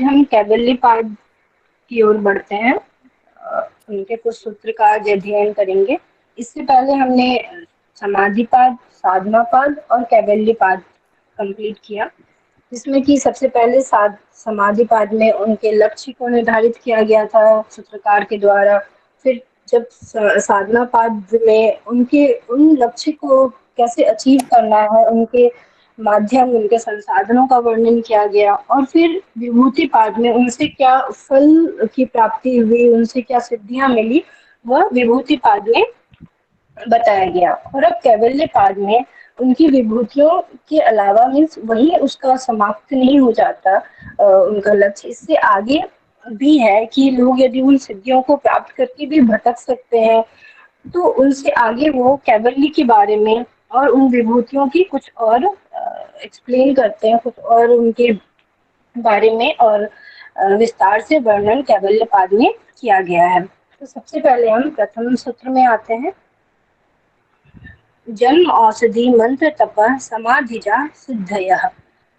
हम कैवल्यपाद की ओर बढ़ते हैं। उनके कुछ सूत्र का आज अध्ययन करेंगे। इससे पहले हमने समाधिपाद, साधनापाद और कैवल्यपाद कंप्लीट किया, जिसमें कि सबसे पहले समाधिपाद में उनके लक्ष्य को निर्धारित किया गया था सूत्रकार के द्वारा। फिर जब साधना पाद में उनके उन लक्ष्य को कैसे अचीव करना है, उनके माध्यम, उनके संसाधनों का वर्णन किया गया। और फिर विभूति पाद में उनसे क्या फल की प्राप्ति हुई, उनसे क्या सिद्धियां मिली, वह विभूति पाद में बताया गया। और अब कैवल्य पाद में उनकी विभूतियों के अलावा मीन्स वही उसका समाप्त नहीं हो जाता उनका लक्ष्य। इससे आगे भी है कि लोग यदि उन सिद्धियों को प्राप्त करके भी भटक सकते हैं, तो उनसे आगे वो कैवल्य के बारे में और उन विभूतियों की कुछ और एक्सप्लेन करते हैं, कुछ और उनके बारे में और विस्तार से वर्णन कैवल्य पाद में किया गया है। तो सबसे पहले हम प्रथम सूत्र में आते हैं। जन्म औषधि मंत्र तप समाधिजा सिद्धयः,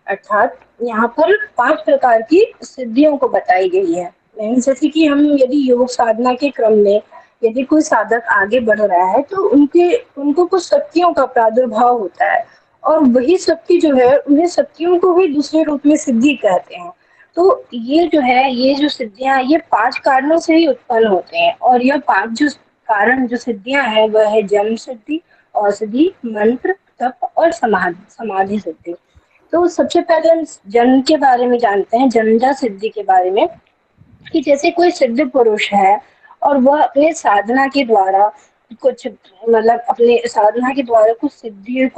अर्थात यहाँ पर 5 प्रकार की सिद्धियों को बताई गई है। जैसे कि हम यदि योग साधना के क्रम में यदि कोई साधक आगे बढ़ रहा है, तो उनके उनको कुछ शक्तियों का प्रादुर्भाव होता है, और वही शक्ति जो है, उन्हें शक्तियों को भी दूसरे रूप में सिद्धि कहते हैं। तो ये जो है, ये जो सिद्धियां, ये 5 कारणों से ही उत्पन्न होते हैं। और यह 5 जो कारण, जो सिद्धियां हैं, वह है जन्म सिद्धि, औषधि, मंत्र, तप और समाधि सिद्धि। तो सबसे पहले हम जन्म के बारे में जानते हैं, जन्मजा सिद्धि के बारे में। कि जैसे कोई सिद्ध पुरुष है और वह अपने साधना के द्वारा कुछ, मतलब अपने साधना के द्वारा कुछ सिद्धि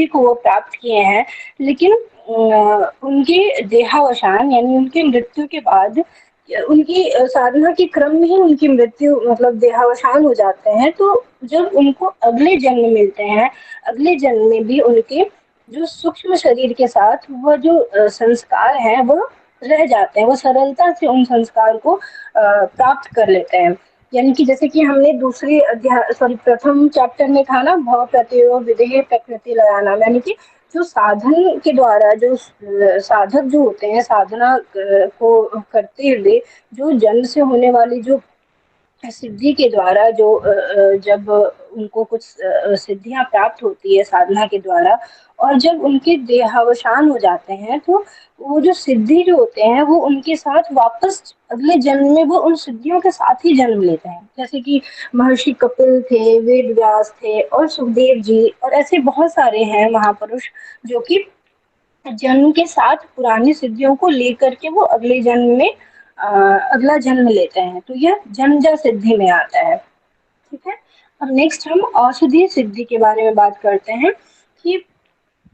को वो प्राप्त किए हैं, लेकिन उनके देहावसान यानी उनके मृत्यु के बाद, उनकी साधना के क्रम में ही उनकी मृत्यु, मतलब देहावसान हो जाते हैं। तो जब उनको अगले जन्म मिलते हैं, अगले जन्म में भी उनके जो सूक्ष्म शरीर के साथ वह जो संस्कार है, वह रह जाते हैं। वो सरलता से उन संस्कार को प्राप्त कर लेते हैं। यानी कि जैसे कि हमने दूसरे अध्याय, सॉरी, प्रथम चैप्टर में था ना, भाव प्रत्योग विधेय प्रकृति लयाना, यानी कि जो साधन के द्वारा जो साधक जो होते हैं, साधना को करते हुए जो जन्म से होने वाली जो सिद्धि के द्वारा जो जब उनको कुछ सिद्धियां प्राप्त होती है साधना के द्वारा, और जब उनके देहावसान हो जाते हैं, तो वो जो सिद्धि जो होते हैं, वो उनके साथ वापस अगले जन्म में वो उन सिद्धियों के साथ ही जन्म लेते हैं। जैसे कि महर्षि कपिल थे, वेद व्यास थे और सुखदेव जी, और ऐसे बहुत सारे हैं महापुरुष जो कि जन्म के साथ पुरानी सिद्धियों को लेकर के वो अगले जन्म में अगला जन्म लेते हैं। तो यह जन्मजा सिद्धि में आता है। ठीक है। अब नेक्स्ट हम औषधि सिद्धि के बारे में बात करते हैं। कि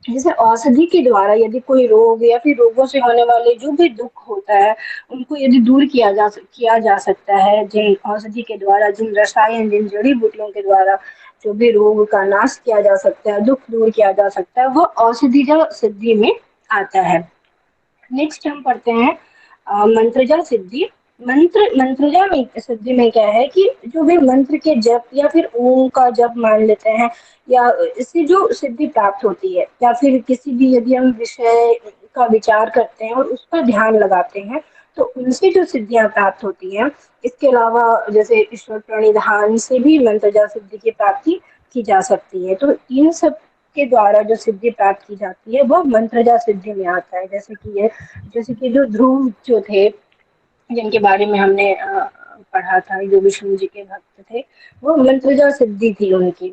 जैसे औषधि के द्वारा यदि कोई रोग या फिर रोगों से होने वाले जो भी दुख होता है, उनको यदि दूर किया जा सकता है, जिन औषधि के द्वारा, जिन रसायन, जिन जड़ी बूटियों के द्वारा जो भी रोग का नाश किया जा सकता है, दुख दूर किया जा सकता है, वो औषधिजा सिद्धि में आता है। नेक्स्ट हम पढ़ते हैं मंत्रजा सिद्धि। मंत्रजा में सिद्धि में क्या है कि जो भी मंत्र के जप या फिर ओम का जप मान लेते हैं, या इससे जो सिद्धि प्राप्त होती है, या फिर किसी भी यदि हम विषय का विचार करते हैं और उस पर ध्यान लगाते हैं, तो उनसे जो सिद्धियां प्राप्त होती हैं। इसके अलावा जैसे ईश्वर प्रणिधान से भी मंत्रजा सिद्धि की प्राप्ति की जा सकती है। तो इन सब के द्वारा जो सिद्धि प्राप्त की जाती है, वह मंत्रजा सिद्धि में आता है। जैसे कि जो ध्रुव जो थे, जिनके बारे में हमने पढ़ा था, जो विष्णु जी के भक्त थे, वो मंत्रजा सिद्धि थी उनकी।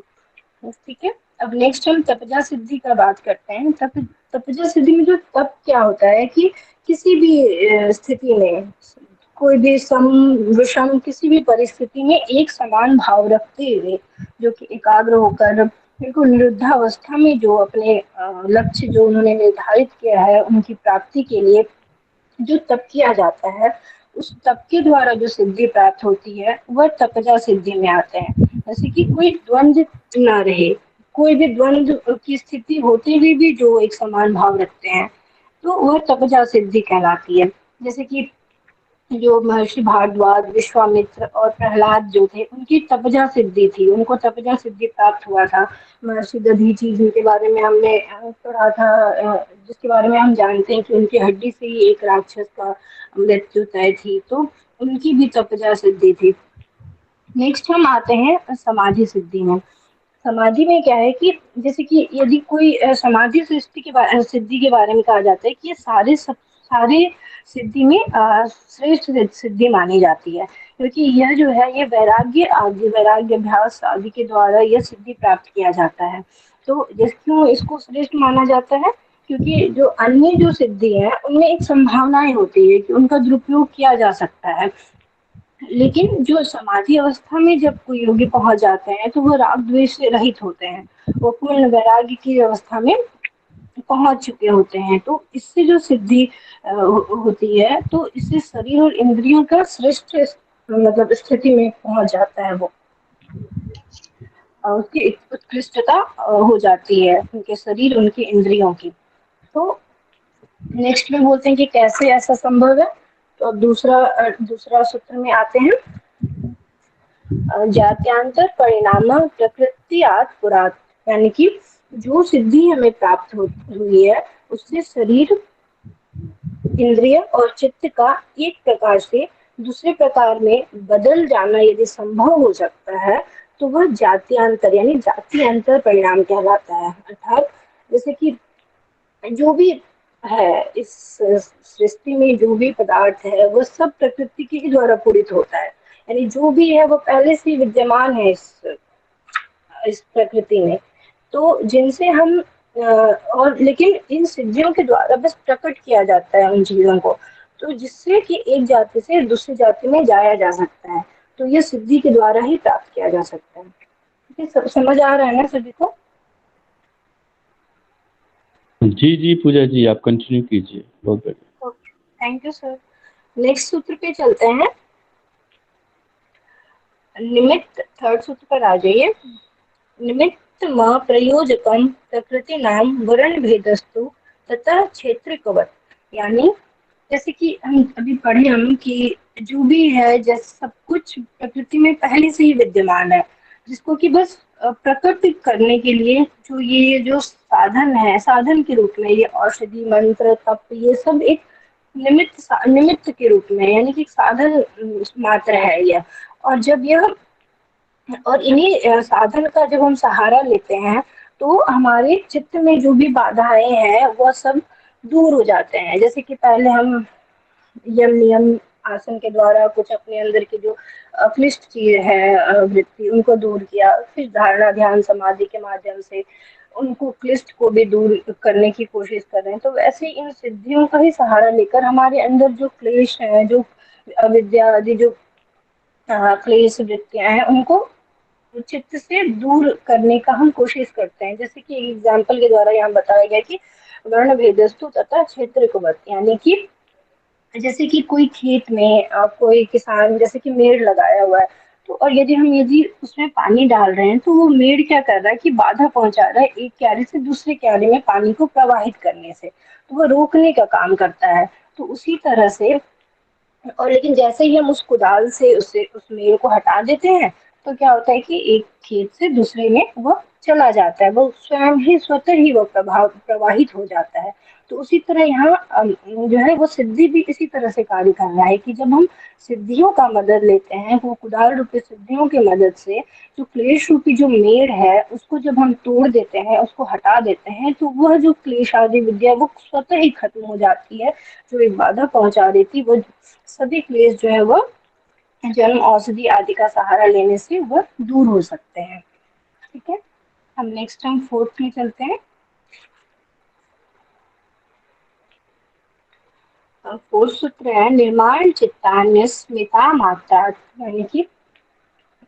ठीक है। अब नेक्स्ट हम तपजा सिद्धि का बात करते हैं। तपजा सिद्धि में जो तप क्या होता है कि किसी भी स्थिति में, कोई भी सम विषम किसी भी परिस्थिति में एक समान भाव रखते हुए, जो कि एकाग्र होकर बिल्कुल निरुद्धावस्था में जो अपने लक्ष्य जो उन्होंने निर्धारित किया है, उनकी प्राप्ति के लिए जो तप किया जाता है, उस तप के द्वारा जो सिद्धि प्राप्त होती है, वह तपजा सिद्धि में आते हैं। जैसे कि कोई द्वंद्व न रहे, कोई भी द्वंद्व की स्थिति होते हुए भी जो एक समान भाव रखते हैं, तो वह तपजा सिद्धि कहलाती है। जैसे कि जो महर्षि भारद्वाज, विश्वामित्र और प्रहलाद जो थे, उनकी तपजा सिद्धि थी, उनको तपजा सिद्धि प्राप्त हुआ था। महर्षि दधीचि जिनके बारे में हमने पढ़ा था, जिसके बारे में हम जानते हैं कि उनकी हड्डी से ही एक राक्षस का मृत्यु तय थी, तो उनकी भी तपजा सिद्धि थी। नेक्स्ट हम आते हैं समाधि सिद्धि में। समाधि में क्या है कि जैसे कि यदि कोई समाधि सिद्धि के बारे में कहा जाता है कि ये सारे सिद्धि में श्रेष्ठ सिद्धि मानी जाती है, क्योंकि यह जो है ये वैराग्य अभ्यास आदि के द्वारा यह सिद्धि प्राप्त किया जाता है। तो जिस क्यों इसको श्रेष्ठ माना जाता है, क्योंकि जो अन्य जो सिद्धि है उनमें एक संभावनाएं होती है कि उनका दुरुपयोग किया जा सकता है, लेकिन जो समाधि अवस्था में जब कोई योगी पहुंच जाते हैं तो वो राग द्वेष से रहित होते हैं, वो पूर्ण वैराग्य की अवस्था में पहुंच चुके होते हैं। तो इससे जो सिद्धि होती है, तो इससे शरीर और इंद्रियों का श्रेष्ठ मतलब स्थिति में पहुंच जाता है वो, उसकी उत्कृष्टता हो जाती है उनके शरीर उनके इंद्रियों की। तो नेक्स्ट में बोलते हैं कि कैसे ऐसा संभव है। तो अब दूसरा सूत्र में आते हैं। जात्यांतर परिणाम प्रकृत्यात् पुरात्, यानी कि जो सिद्धि हमें प्राप्त हुई है उससे शरीर, इंद्रिय और चित्त का एक प्रकार से दूसरे प्रकार में बदल जाना यदि संभव हो सकता है, तो वह जात्यांतर यानी जाति अंतर परिणाम कहलाता है। अर्थात जैसे कि जो भी है इस सृष्टि में, जो भी पदार्थ है वह सब प्रकृति के ही द्वारा पूरित होता है, यानी जो भी है वो पहले से विद्यमान है इस प्रकृति में। तो जिनसे हम और लेकिन इन सिद्धियों के द्वारा बस प्रकट किया जाता है उन चीजों को, तो जिससे कि एक जाति से दूसरी जाति में जाया जा सकता है, तो ये सिद्धि के द्वारा ही प्राप्त किया जा सकता है। ठीक है, समझ आ रहा है ना सभी को? जी जी पूजा जी, आप कंटिन्यू कीजिए, बहुत बढ़िया। Thank you sir. नेक्स्ट सूत्र पे चलते हैं। निमित्त, थर्ड सूत्र पर आ जाइए। निमित्त प्रयोजकम प्रकृति नाम वर्ण भेदस्तु तथा क्षेत्रकवत्, यानी जैसे कि हम अभी पढ़े हम कि जो भी है जैसे सब कुछ प्रकृति में पहले से ही विद्यमान है, जिसको कि बस प्रकट करने के लिए जो ये जो साधन है, साधन के रूप में ये औषधि मंत्र तप ये सब एक निमित्त के रूप में, यानी कि साधन मात्र है यह। और जब यह और इन्हीं साधन का जब हम सहारा लेते हैं, तो हमारे चित्त में जो भी बाधाएं हैं वह सब दूर हो जाते हैं। जैसे कि पहले हम यम नियम आसन के द्वारा कुछ अपने अंदर की जो क्लिष्ट चीज है, वृत्ति, उनको दूर किया, फिर धारणा ध्यान समाधि के माध्यम से उनको क्लिष्ट को भी दूर करने की कोशिश कर रहे हैं। तो वैसे इन सिद्धियों का ही सहारा लेकर हमारे अंदर जो क्लेश है, जो अविद्या आदि जो क्लेश वृत्तियां हैं, उनको चित्त से दूर करने का हम कोशिश करते हैं। जैसे कि एग्जाम्पल के द्वारा यहाँ बताया गया कि वर्ण भेदस्तु तथा क्षेत्र को, यानी कि जैसे कि कोई खेत में कोई किसान जैसे कि मेड़ लगाया हुआ है, तो और यदि उसमें पानी डाल रहे हैं, तो वो मेड़ क्या कर रहा है कि बाधा पहुंचा रहा है एक क्यारी से दूसरे क्यारी में पानी को प्रवाहित करने से, तो वो रोकने का काम करता है। तो उसी तरह से, और लेकिन जैसे ही हम उस कुदाल से उसे उस मेड़ को हटा देते हैं, तो क्या होता है कि एक खेत से दूसरे में वो चला जाता है, वो स्वयं ही स्वतः ही वो प्रवाहित हो जाता है। तो उसी तरह यहाँ जो है वो सिद्धि भी इसी तरह से कार्य कर रहा है कि जब हम सिद्धियों का मदद लेते हैं, वो कुदाल रूपी सिद्धियों की मदद से जो क्लेश रूपी जो मेड़ है उसको जब हम तोड़ देते हैं, उसको हटा देते हैं, तो वह जो क्लेश आदि विद्या वो स्वतः ही खत्म हो जाती है। जो एक बाधा पहुंचा रही थी, वो सभी क्लेश जो है वह जन्म औषधि आदि का सहारा लेने से वह दूर हो सकते हैं। ठीक है, हम नेक्स्ट टाइम फोर्थ में चलते हैं। फोर्थ सूत्र है निर्माण चित्तान्य स्मिता मात्रा, यानी कि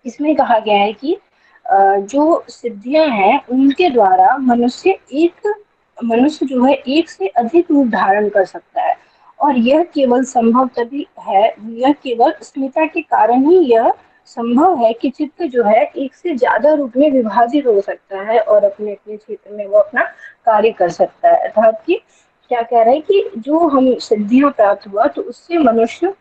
इसमें कहा गया है कि जो सिद्धियां हैं उनके द्वारा मनुष्य जो है एक से अधिक रूप धारण कर सकता है, और यह केवल संभव तभी है, यह केवल स्मिता के कारण ही यह संभव है कि चित्त जो है एक से ज्यादा रूप में विभाजित हो सकता है और अपने अपने क्षेत्र में वो अपना कार्य कर सकता है। अर्थात कि क्या कह रहे हैं कि जो हम सिद्धियां प्राप्त हुआ तो उससे मनुष्य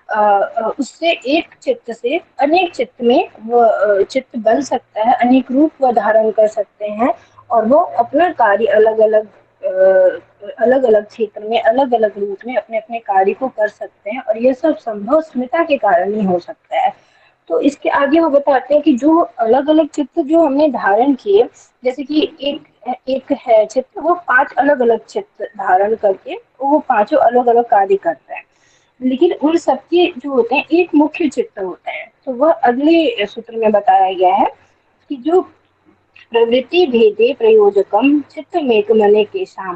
उससे एक चित्त से अनेक चित्त में वो चित्त बन सकता है, अनेक रूप वो धारण कर सकते हैं और वो अपना कार्य अलग अलग क्षेत्र में अलग अलग रूप में अपने अपने कार्य को कर सकते हैं, और ये सब संभव स्मिता के कारण ही हो सकता है। तो इसके आगे वो बताते हैं कि जो अलग अलग चित्त जो हमने धारण किए, जैसे कि एक एक है चित्त, वो पांच अलग अलग चित्त धारण करके वो पांचों अलग अलग कार्य करता है, लेकिन उन सबके जो होते हैं एक मुख्य चित्त होता है। तो वह अगले सूत्र में बताया गया है कि जो प्रवृत्ति भेदे प्रयोजकम चित्त मेक मने के शाम।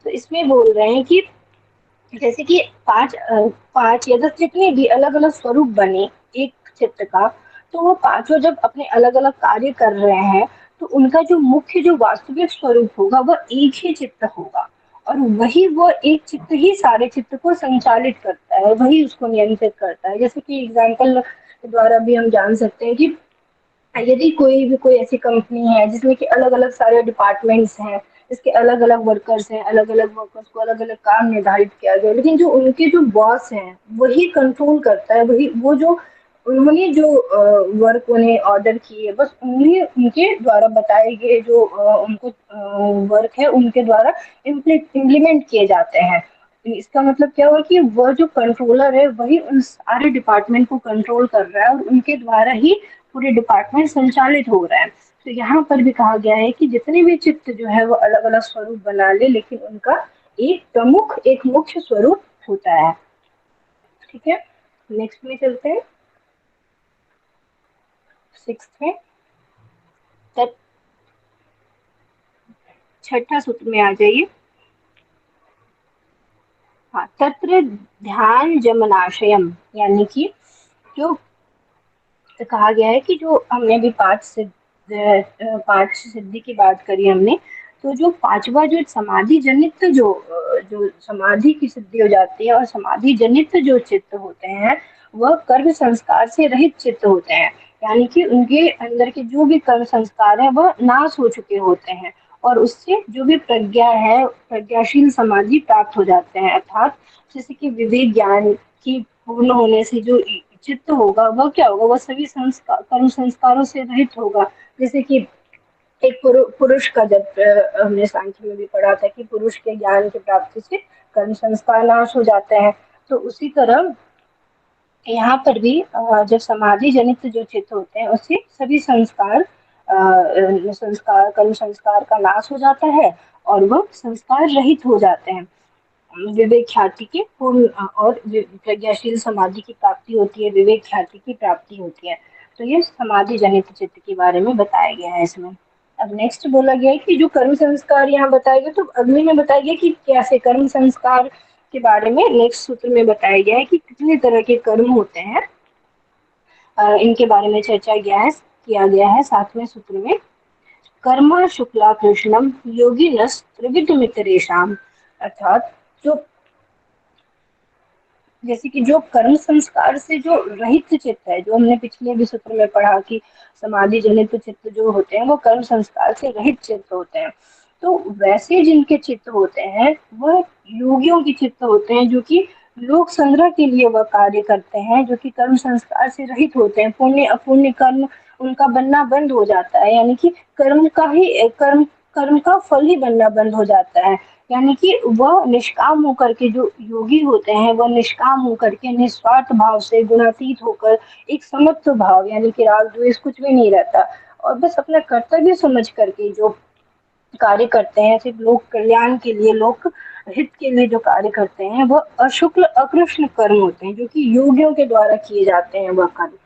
तो इसमें बोल रहे हैं कि जैसे कि पांच या दस जितने भी अलग अलग स्वरूप बने एक चित्त का, तो वो पांचों जब अपने अलग अलग कार्य कर रहे हैं, तो उनका जो मुख्य जो वास्तविक स्वरूप होगा वह एक ही चित्त होगा, और वही वो एक चित्त ही सारे चित्त को संचालित करता है, वही उसको नियंत्रित करता है। जैसे कि एग्जाम्पल के द्वारा भी हम जान सकते हैं कि यदि कोई ऐसी कंपनी है जिसमें कि अलग अलग सारे डिपार्टमेंट्स हैं, इसके अलग अलग वर्कर्स हैं, अलग अलग वर्कर्स को अलग अलग काम निर्धारित किया गया, लेकिन जो उनके जो बॉस हैं वही कंट्रोल करता है, वही वो जो उन्होंने जो वर्क उन्हें ऑर्डर किए, बस उन्हें उनके द्वारा बताए गए जो उनको वर्क है उनके द्वारा इम्प्लीमेंट किए जाते हैं। इसका मतलब क्या हुआ कि वह जो कंट्रोलर है वही उन सारे डिपार्टमेंट को कंट्रोल कर रहा है, और उनके द्वारा ही पूरे डिपार्टमेंट संचालित हो रहा है। तो यहाँ पर भी कहा गया है कि जितने भी चित्त जो है वो अलग अलग स्वरूप बना ले, लेकिन उनका एक प्रमुख एक मुख्य स्वरूप होता है। ठीक है, नेक्स्ट में चलते हैं, सिक्स्थ में छठा सूत्र में आ जाइए। हाँ, तत्र ध्यान जमनाशयम, यानी कि जो कहा गया है कि जो हमने भी पांच सिद्धि की बात करी हमने, तो जो पांचवा जो समाधि जनित जो समाधि की सिद्धि हो जाती है और समाधि जनित जो चित्त होते हैं वह कर्म संस्कार से रहित चित्त होते हैं, यानी कि उनके अंदर के जो भी कर्म संस्कार है वह नाश हो चुके होते हैं, और उससे जो भी प्रज्ञा है प्रज्ञाशील समाधि प्राप्त हो जाते हैं, अर्थात जैसे कि विवेक ज्ञान की पूर्ण होने से जो चित्त होगा वह क्या होगा, वह सभी संस्कार कर्म संस्कारों से रहित होगा। जैसे कि एक पुरुष का जब हमने सांख्य में भी पढ़ा था कि पुरुष के ज्ञान की प्राप्ति से कर्म संस्कार नाश हो जाते हैं, तो उसी तरह यहाँ पर भी जब समाधि जनित जो चित्त होते हैं उससे सभी संस्कार कर्म संस्कार का नाश हो जाता है, और वह संस्कार रहित हो जाते हैं। विवेक ख्याति के पूर्ण और प्रज्ञाशील समाधि की प्राप्ति होती है, विवेक ख्याति की प्राप्ति होती है। तो ये समाधि जनित चित्त के बारे में बताया गया है इसमें। अब नेक्स्ट बोला गया है कि जो कर्म संस्कार यहाँ बताया गया, तो अगले में बताया गया कि कैसे कर्म संस्कार के बारे में नेक्स्ट सूत्र में बताया गया है कि कितने तरह के कर्म होते हैं, इनके बारे में चर्चा किया गया है सातवें सूत्र में। कर्म शुक्ला कृष्णम योगी नस त्रिविध मित्रेशम, अर्थात जो जैसे कि जो कर्म संस्कार से जो रहित चित्त है, जो हमने पिछले भी सूत्र में पढ़ा कि समाधि जनित चित्त जो होते हैं वो कर्म संस्कार से रहित चित्त होते हैं, तो वैसे जिनके चित्त होते हैं वह योगियों के चित्त होते हैं, जो कि लोक संग्रह के लिए वह कार्य करते हैं, जो कि कर्म संस्कार से रहित होते हैं। पुण्य अपुण्य कर्म उनका बनना बंद हो जाता है, यानी कि कर्म का फल ही बनना बंद हो जाता है, यानी कि वह निष्काम होकर के जो योगी होते हैं वह निष्काम होकर के निस्वार्थ भाव से गुणातीत होकर एक समत्व भाव, यानी कि राग द्वेष कुछ भी नहीं रहता, और बस अपना कर्तव्य समझ करके जो कार्य करते हैं, सिर्फ लोक कल्याण के लिए लोक हित के लिए जो कार्य करते हैं वह अशुक्ल अकृष्ण कर्म होते हैं, जो कि योगियों के द्वारा किए जाते हैं वह कर्म,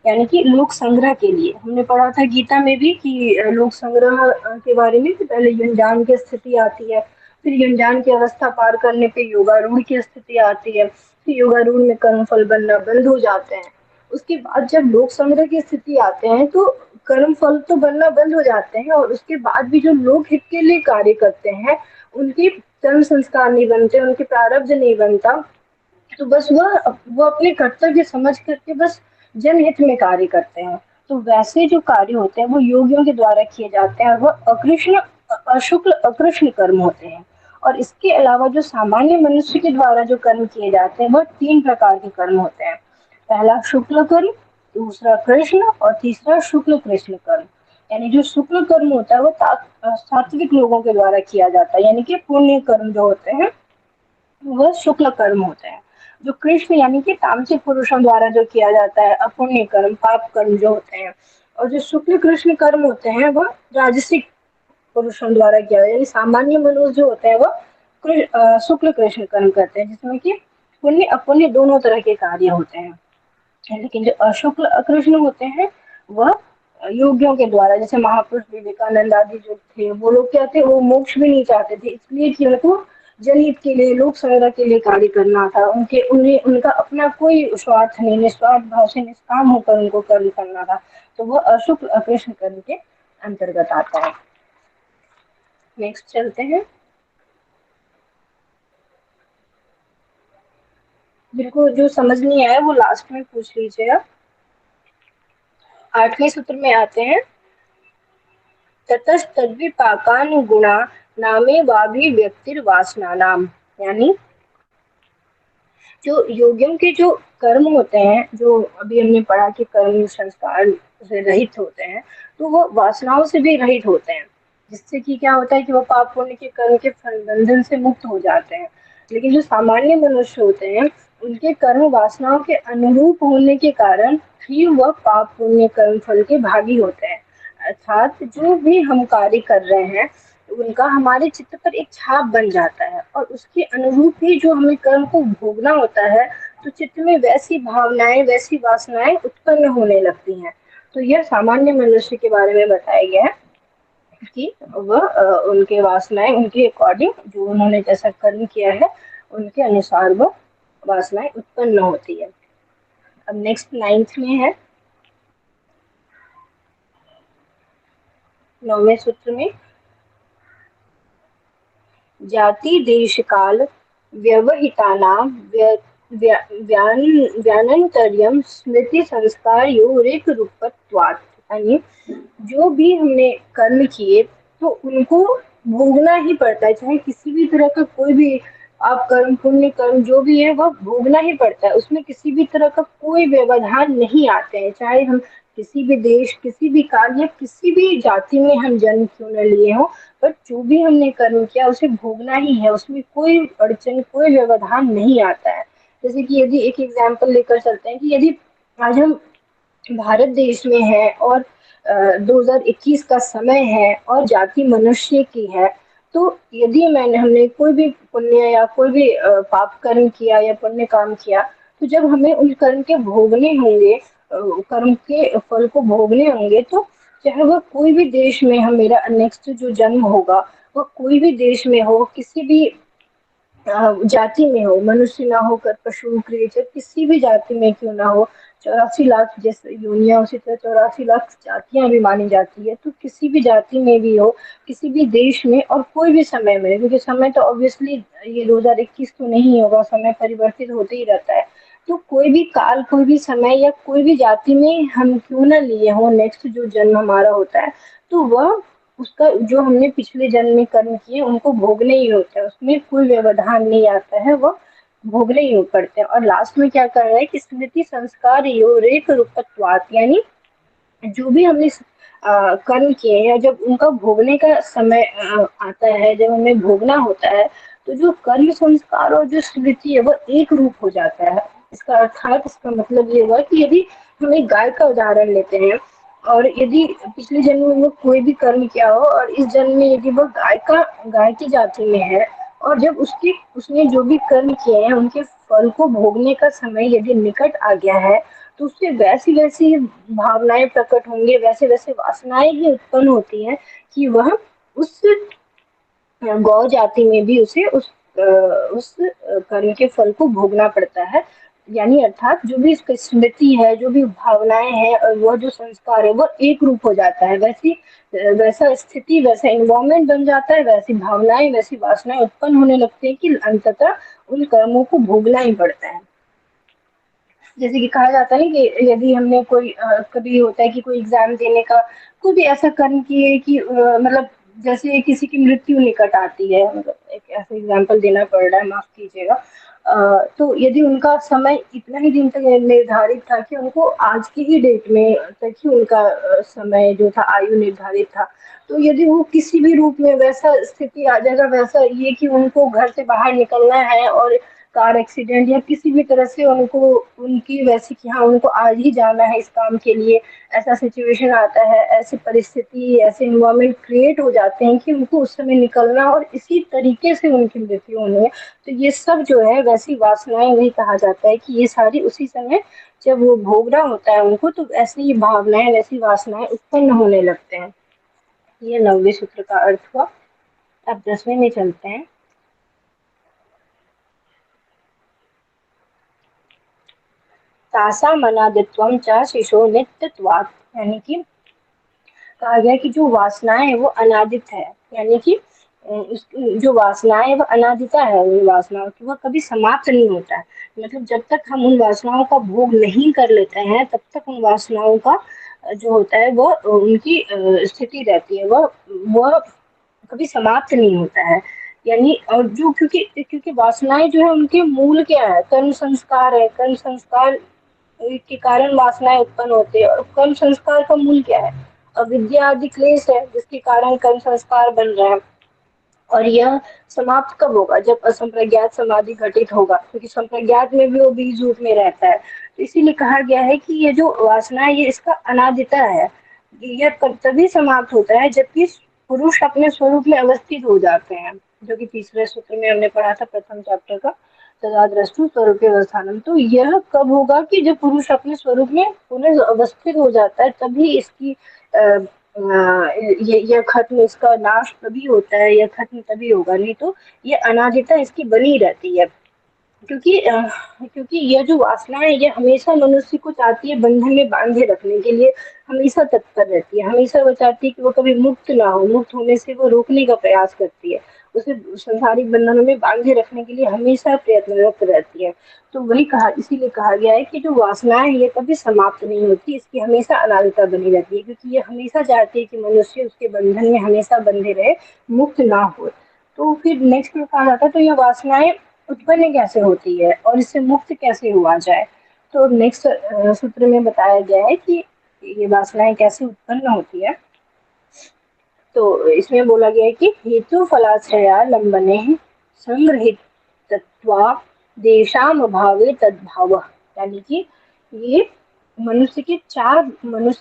यानी कि लोक संग्रह के लिए। हमने पढ़ा था गीता में भी कि लोक संग्रह के बारे में कि पहले युंजान की स्थिति आती है, फिर युंजान की अवस्था पार करने पे योगारूढ़ की स्थिति आती है, फिर योगारूढ़ में कर्म फल बनना बंद हो जाते हैं। उसके बाद जब लोक संग्रह की स्थिति आते हैं तो कर्म फल तो बनना बंद हो जाते हैं, और उसके बाद भी जो लोक हित के लिए कार्य करते हैं उनके कर्म संस्कार नहीं बनते, उनके प्रारब्ध नहीं बनता, तो बस वह अपने कर्तव्य समझ करके बस जनहित में कार्य करते हैं। तो वैसे जो कार्य होते हैं वो योगियों के द्वारा किए जाते हैं, और वह अकृष्ण अशुक्ल अकृष्ण कर्म होते हैं। और इसके अलावा जो सामान्य मनुष्य के द्वारा जो कर्म किए जाते हैं वह 3 प्रकार के कर्म होते हैं। पहला शुक्ल कर्म, दूसरा कृष्ण और तीसरा शुक्ल कृष्ण कर्म। यानी जो शुक्ल कर्म होता है वो सात्विक लोगों के द्वारा किया जाता है, यानी कि पुण्य कर्म जो होते हैं वह शुक्ल कर्म होते हैं। जो कृष्ण यानी कि तामसिक पुरुषों द्वारा जो किया जाता है अपुण्य कर्म, पाप कर्म जो होते हैं। और जो शुक्ल कृष्ण कर्म होते हैं वह राजसिक पुरुषों द्वारा किया जाता है, यानी सामान्य मनुष्य जो होते हैं वह शुक्ल कृष्ण कर्म करते हैं, जिसमें कि पुण्य अपुण्य दोनों तरह के कार्य होते हैं। लेकिन जो अशुक्ल अकृष्ण होते हैं वह योगियों के द्वारा, जैसे महापुरुष विवेकानंद आदि जो थे वो लोग क्या थे, वो मोक्ष भी नहीं चाहते थे, इसलिए कि उनको जनहित के लिए, लोक संग्रह के लिए कार्य करना था। उनके उन्हें उनका अपना कोई स्वार्थ नहीं, निस्वार्थ भाव से निष्काम होकर उनको कर्म करना था। तो वह अशुक्ल अकृष्ण कर्म के अंतर्गत आता है। नेक्स्ट चलते हैं। बिल्कुल जो समझ नहीं आया वो लास्ट में पूछ लीजिए आप। 8वें सूत्र में आते हैं, ततस्तद्विपाकानुगुणा नामे वाभिव्यक्तिर्वासना नाम। यानी जो योगियों के जो कर्म होते हैं, जो अभी हमने पढ़ा कि कर्म संस्कार से रहित होते हैं, तो वो वासनाओं से भी रहित होते हैं, जिससे कि क्या होता है कि वो पाप पुण्य के कर्म के बंधन से मुक्त हो जाते हैं। लेकिन जो सामान्य मनुष्य होते हैं उनके कर्म वासनाओं के अनुरूप होने के कारण ही वह पाप पुण्य कर्म फल के भागी होते हैं। अर्थात जो भी हम कार्य कर रहे हैं उनका हमारे चित्त पर एक छाप बन जाता है, और उसके अनुरूप ही जो हमें कर्म को भोगना होता है, तो चित्त में वैसी भावनाएं, वैसी वासनाएं उत्पन्न होने लगती हैं। तो यह सामान्य मनुष्य के बारे में बताया गया है कि वह उनके वासनाएं, उनके अकॉर्डिंग जो उन्होंने जैसा कर्म किया है उनके अनुसार वह वासनाएं उत्पन्न होती है। अब नेक्स्ट 9th में है, 9वें सूत्र में, जाति देश काल व्यवहितानां व्यानंतर्यम स्मृति संस्कार योरेक रूपत्वात्। यानी जो भी हमने कर्म किए तो उनको भोगना ही पड़ता है, चाहे किसी भी तरह का कोई भी आप कर्म, पुण्य कर्म जो भी है वह भोगना ही पड़ता है। उसमें किसी भी तरह का कोई व्यवधान नहीं आते हैं, चाहे हम किसी भी देश, किसी भी काल या किसी भी जाति में हम जन्म क्यों न लिए हों, पर जो भी हमने कर्म किया उसे भोगना ही है, उसमें कोई अड़चन, कोई व्यवधान नहीं आता है। जैसे कि यदि एक एग्जाम्पल लेकर चलते हैं कि यदि आज हम भारत देश में है और 2021 का समय है और जाति मनुष्य की है, तो यदि हमने कोई भी पुण्य या कोई भी पाप कर्म किया या पुण्य काम किया, तो जब हमें उन कर्म के भोगने होंगे, कर्म के फल को भोगने होंगे, तो चाहे वह कोई भी देश में हम, मेरा नेक्स्ट जो जन्म होगा वह कोई भी देश में हो, किसी भी जाति में हो, मनुष्य ना होकर पशु, क्रिएचर किसी भी जाति में क्यों ना हो, 84 लाख जैसे योनिया, उसी तरह 84 लाख जातियां भी मानी जाती है, तो किसी भी जाति में भी हो, किसी भी देश में और कोई भी समय में, क्योंकि समय तो ऑब्वियसली ये 2021 तो नहीं होगा, समय परिवर्तित होते ही रहता है। तो कोई भी काल, कोई भी समय या कोई भी जाति में हम क्यों ना लिए हो, नेक्स्ट जो जन्म हमारा होता है तो वह उसका जो हमने पिछले जन्म में कर्म किए उनको भोगने ही होता है, उसमें कोई व्यवधान नहीं आता है, वह भोगने ही पड़ते हैं। और लास्ट में क्या कर रहा है कि स्मृति संस्कार योरेक रूपत्वात्। यानी जो भी हमने कर्म किए हैं, जब उनका भोगने का समय आता है, जब हमें भोगना होता है, तो जो कर्म संस्कार और जो स्मृति है वह एक रूप हो जाता है। इसका अर्थात, इसका मतलब ये हुआ कि यदि हम एक गाय का उदाहरण लेते हैं, और यदि पिछले जन्म में वो कोई भी कर्म किया हो और इस जन्म में यदि वो गाय की जाति में है, और जब उसने जो भी कर्म किए हैं उनके फल को भोगने का समय यदि निकट आ गया है, तो उससे वैसी वैसी भावनाएं प्रकट होंगे, वैसे वैसे वासनाएं ही उत्पन्न होती हैं कि वह उस गौ जाति में भी उसे उस कर्म के फल को भोगना पड़ता है। यानी अर्थात जो भी इसकी स्मृति है, जो भी भावनाएं हैं और वह जो संस्कार है वह एक रूप हो जाता है, वैसा स्थिति, वैसा इन्वायरमेंट बन जाता है, वैसी भावनाएं, वैसी वासनाएं उत्पन्न होने लगती है कि अंततः उन कर्मों को भोगना ही पड़ता है। जैसे कि कहा जाता है कि यदि हमने कोई कभी होता है कि कोई एग्जाम देने का कोई भी ऐसा कर्म किए कि मतलब जैसे किसी की मृत्यु निकट आती है, मतलब एक ऐसे एग्जाम्पल देना पड़ रहा है, माफ कीजिएगा। तो यदि उनका समय इतना ही दिन तक निर्धारित था कि उनको आज की ही डेट में तक ही उनका समय जो था, आयु निर्धारित था, तो यदि वो किसी भी रूप में वैसा स्थिति आ जाएगा, वैसा ये कि उनको घर से बाहर निकलना है और कार एक्सीडेंट या किसी भी तरह से उनको, उनकी वैसी कि हाँ उनको आज ही जाना है इस काम के लिए, ऐसा सिचुएशन आता है, ऐसी परिस्थिति, ऐसे इन्वायरमेंट क्रिएट हो जाते हैं कि उनको उस समय निकलना और इसी तरीके से उनकी मृत्यु होनी है। तो ये सब जो है वैसी वासनाएं, वही कहा जाता है कि ये सारी उसी समय जब वो भोगना होता है उनको, तो ऐसी ही भावनाएं, वैसी वासनाएं उत्पन्न होने लगते हैं। ये 9वें सूत्र का अर्थ हुआ। अब 10वें में चलते हैं। तासा मनादित्वम च शिशो नित्यत्वात्, यानी कि कहा गया कि जो वासनाएं है वो अनादित है, यानी कि जो वासनाएं है वो अनादिता है, उन वासनाओं की, वह कभी समाप्त नहीं होता है। मतलब जब तक हम उन वासनाओं का भोग नहीं कर लेते हैं तब तक उन वासनाओं का जो होता है वो उनकी स्थिति रहती है, वह कभी समाप्त नहीं होता है। यानी और जो, क्योंकि क्योंकि वासनाएं जो है उनके मूल क्या है, कर्म संस्कार है। कर्म संस्कार के कारण वासनाएं उत्पन्न होती है, और कर्म संस्कार का मूल क्या है, अविद्या आदि क्लेश है, जिसके कारण कर्म संस्कार बन रहे हैं। और यह समाप्त कब होगा, जब असंप्रज्ञात समाधि घटित होगा, क्योंकि संप्रज्ञात में भी वो बीज रूप में रहता है। तो इसीलिए कहा गया है कि ये जो वासना है ये इसका अनादिता है। यह तभी समाप्त होता है जबकि पुरुष अपने स्वरूप में अवस्थित हो जाते हैं, जो कि तीसरे सूत्र में हमने पढ़ा था, प्रथम चैप्टर का, तदा द्रष्टु स्वरूप अवस्थानम। तो यह कब होगा कि जब पुरुष अपने स्वरूप में पुनः अवस्थित हो जाता है, तभी इसकी ये खत्म, इसका नाश तभी होता है, यह खत्म तभी होगा, नहीं तो ये अनादिता इसकी बनी रहती है। क्योंकि यह जो वासना है ये हमेशा मनुष्य को चाहती है बंधन में बांधे रखने के लिए, हमेशा तत्पर रहती है, हमेशा वो चाहती है कि वो कभी मुक्त ना हो, मुक्त होने से वो रोकने का प्रयास करती है, उसे संसारिक बंधनों में बांधे रखने के लिए हमेशा प्रयत्नरत रहती है। तो वही कहा, इसीलिए कहा गया है कि जो वासना है ये कभी समाप्त नहीं होती, इसकी हमेशा अनादिता बनी रहती है, क्योंकि ये हमेशा चाहती है कि मनुष्य उसके बंधन में हमेशा बंधे रहे, मुक्त ना हो। तो फिर नेक्स्ट में कहा जाता है, तो ये वासनाएं उत्पन्न कैसे होती है और इससे मुक्त कैसे हुआ जाए। तो नेक्स्ट सूत्र में बताया गया है कि ये वासनाएं कैसे उत्पन्न होती है। तो इसमें बोला गया है कि हेतु फलाश्रया लंबने संग्रहित तत्वा देशाम भावे तद्भाव, यानी कि ये मनुष्य